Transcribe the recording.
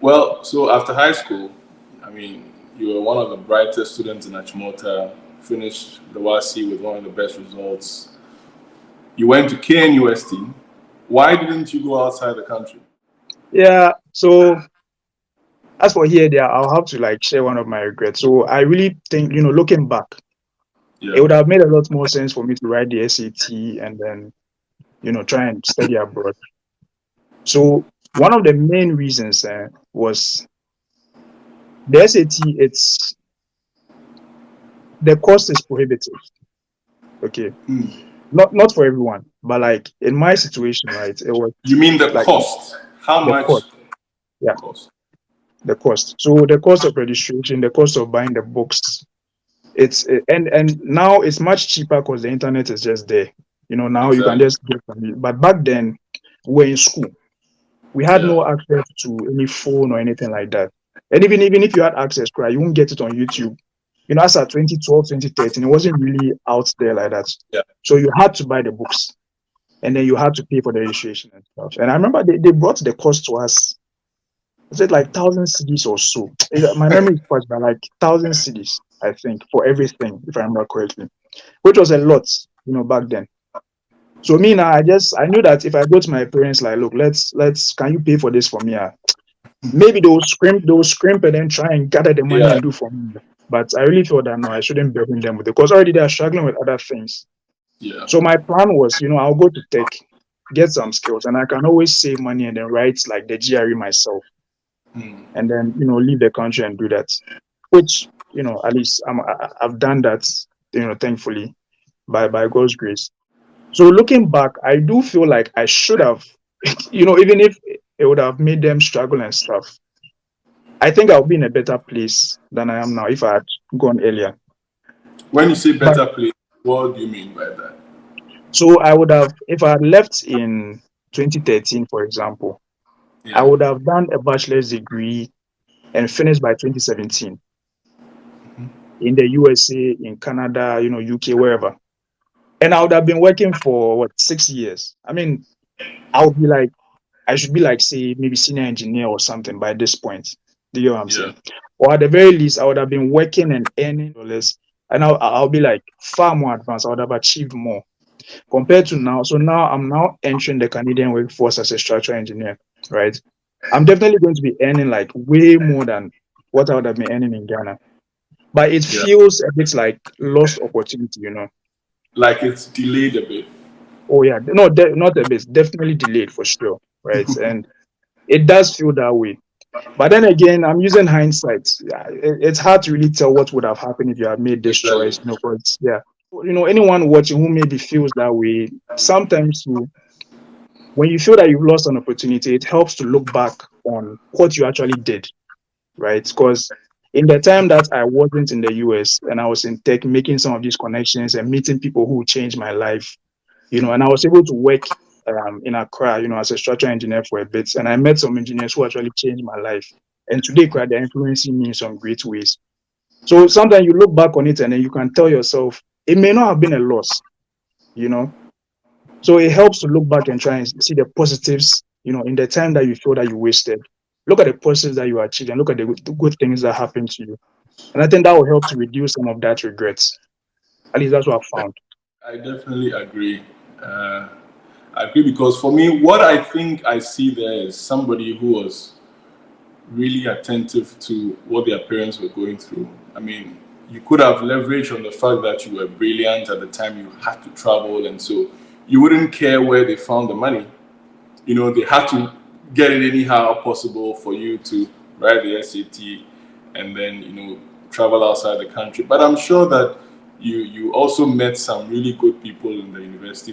Well, so after high school, I mean, you were one of the brightest students in Achimota, finished the YC with one of the best results. You went to KNUST. Why didn't you go outside the country? Yeah. So as for here, there, I'll have to like share one of my regrets. So I really think, looking back, it Yeah, would have made a lot more sense for me to write the SAT and then, try and study abroad. So one of the main reasons was the SAT. The cost is prohibitive. Okay, not for everyone, but like in my situation, right, it was you mean the like cost? How the much cost. Yeah, cost? the cost. So the cost of registration, the cost of buying the books. And now it's much cheaper because the internet is just there. Now you can Exactly. just get from it. But back then, we were in school. We had Yeah, no access to any phone or anything like that. And even if you had access, right, you won't get it on YouTube. As at 2012, 2013, it wasn't really out there like that. yeah. So you had to buy the books and then you had to pay for the registration and stuff. And I remember they brought the cost to us. Was it like 1,000 CDs or so? My memory is quite bad, like 1,000 CDs, I think, for everything, if I remember correctly, which was a lot, back then. So me now, I knew that if I go to my parents, like, look, can you pay for this for me? Maybe they'll scrimp and then try and gather the money Yeah, and do for me. But I really thought that no, I shouldn't burden them with it because already they are struggling with other things. yeah. So my plan was, I'll go to tech, get some skills, and I can always save money and then write like the GRE myself, and then leave the country and do that. Which at least I've done that, thankfully by God's grace. So looking back, I do feel like I should have, even if it would have made them struggle and stuff. I think I'll be in a better place than I am now if I had gone earlier. When you say But better place, what do you mean by that? so I would have, if I had left in 2013, for example, I Yeah. would have done a bachelor's degree and finished by 2017 in the USA, in Canada, UK, wherever. And I would have been working for what, 6 years. I mean, I would be like, I should be like, say, maybe senior engineer or something by this point. Do you know what I'm Yeah. saying? Or at the very least, I would have been working and earning dollars, and I'll be like far more advanced. I would have achieved more compared to now. So now I'm now entering the Canadian workforce as a structural engineer, right? I'm definitely going to be earning like way more than what I would have been earning in Ghana. But it Yeah. feels a bit like lost opportunity. Like it's delayed a bit. Oh yeah, no, not a bit, definitely delayed for sure, right? And it does feel that way. But then again, I'm using hindsight. Yeah, it's hard to really tell what would have happened if you had made this Exactly. choice. Because yeah, anyone watching who maybe feels that way, sometimes when you feel that you've lost an opportunity, it helps to look back on what you actually did, right? Because in the time that I wasn't in the US and I was in tech, making some of these connections and meeting people who changed my life, and I was able to work in Accra, as a structural engineer for a bit. And I met some engineers who actually changed my life. And today, they're influencing me in some great ways. So sometimes you look back on it and then you can tell yourself, it may not have been a loss, you know. So it helps to look back and try and see the positives, in the time that you feel that you wasted. Look at the positives that you achieved and look at the good things that happened to you. And I think that will help to reduce some of that regrets. At least that's what I've found. I definitely agree. Uh, I agree because for me, what I think I see there is somebody who was really attentive to what their parents were going through. I mean, you could have leveraged on the fact that you were brilliant at the time you had to travel, and so you wouldn't care where they found the money. They had to get it anyhow possible for you to write the SAT and then, travel outside the country. But I'm sure that you also met some really good people in the university